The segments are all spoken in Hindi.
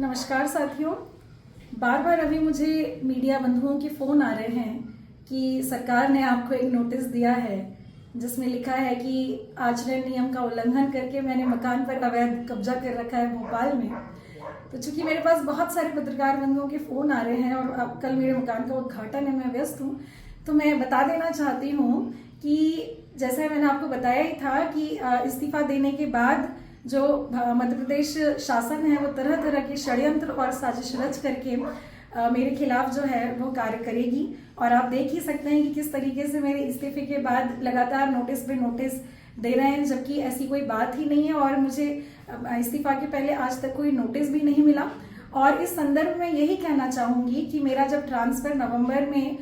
नमस्कार साथियों। बार बार अभी मुझे मीडिया बंधुओं के फोन आ रहे हैं कि सरकार ने आपको एक नोटिस दिया है जिसमें लिखा है कि आचरण नियम का उल्लंघन करके मैंने मकान पर अवैध कब्जा कर रखा है भोपाल में। तो चूंकि मेरे पास बहुत सारे पत्रकार बंधुओं के फोन आ रहे हैं और अब कल मेरे मकान का उद्घाटन है, मैं व्यस्त हूँ, तो मैं बता देना चाहती हूँ कि जैसा मैंने आपको बताया ही था कि इस्तीफा देने के बाद जो मध्य प्रदेश शासन है वो तरह तरह के षड्यंत्र और साजिश रच करके मेरे खिलाफ जो है वो कार्य करेगी। और आप देख ही सकते हैं कि किस तरीके से मेरे इस्तीफे के बाद लगातार नोटिस पे नोटिस दे रहे हैं, जबकि ऐसी कोई बात ही नहीं है और मुझे इस्तीफा के पहले आज तक कोई नोटिस भी नहीं मिला। और इस संदर्भ में यही कहना चाहूंगी कि मेरा जब ट्रांसफर नवंबर में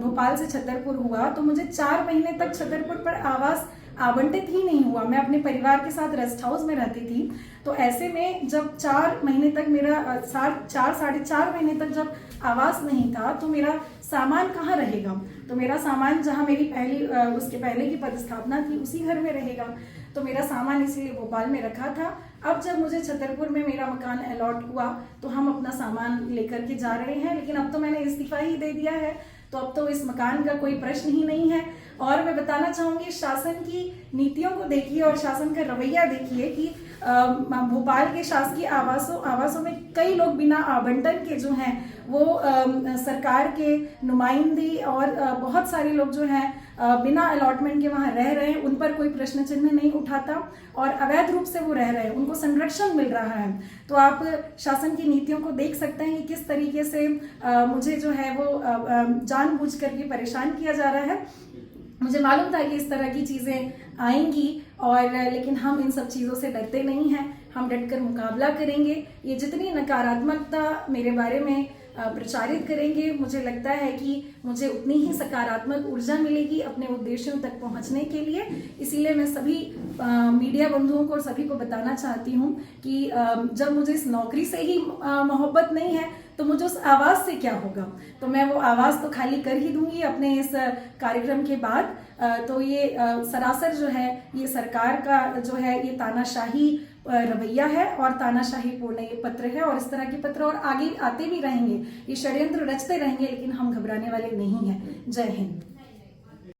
भोपाल से छतरपुर हुआ तो मुझे 4 महीने तक छतरपुर पर आवास आवंटित ही नहीं हुआ। मैं अपने परिवार के साथ रेस्ट हाउस में रहती थी, तो ऐसे में जब 4 महीने तक मेरा साढ़े चार महीने तक जब आवास नहीं था तो मेरा सामान कहाँ रहेगा। तो मेरा सामान जहाँ मेरी उसके पहले की पदस्थापना थी उसी घर में रहेगा। तो मेरा सामान इसीलिए भोपाल में रखा था। अब जब मुझे छतरपुर में मेरा मकान अलॉट हुआ तो हम अपना सामान लेकर के जा रहे हैं, लेकिन अब तो मैंने इस्तीफा ही दे दिया है, तो अब तो इस मकान का कोई प्रश्न ही नहीं है। और मैं बताना चाहूंगी, शासन की नीतियों को देखिए और शासन का रवैया देखिए कि भोपाल के शासकीय आवासों में कई लोग बिना आवंटन के जो हैं वो सरकार के नुमाइंदे और बहुत सारे लोग जो हैं बिना अलॉटमेंट के वहां रह रहे हैं, उन पर कोई प्रश्न चिन्ह नहीं उठाता और अवैध रूप से वो रह रहे हैं, उनको संरक्षण मिल रहा है। तो आप शासन की नीतियों को देख सकते हैं कि किस तरीके से मुझे जो है वो जानबूझ करके परेशान किया जा रहा है। मुझे मालूम था कि इस तरह की चीजें आएंगी और लेकिन हम इन सब चीजों से डरते नहीं हैं, हम डटकर मुकाबला करेंगे। ये जितनी नकारात्मकता मेरे बारे में प्रचारित करेंगे, मुझे लगता है कि मुझे उतनी ही सकारात्मक ऊर्जा मिलेगी अपने उद्देश्यों तक पहुंचने के लिए। इसीलिए मैं सभी मीडिया बंधुओं को और सभी को बताना चाहती हूं कि जब मुझे इस नौकरी से ही मोहब्बत नहीं है तो मुझे उस आवाज से क्या होगा। तो मैं वो आवाज तो खाली कर ही दूंगी अपने इस कार्यक्रम के बाद। तो ये सरासर जो है ये सरकार का जो है ये तानाशाही रवैया है और तानाशाही पूर्ण ये पत्र है और इस तरह के पत्र और आगे आते भी रहेंगे, ये षड्यंत्र रचते रहेंगे, लेकिन हम घबराने वाले नहीं हैं। जय हिंद।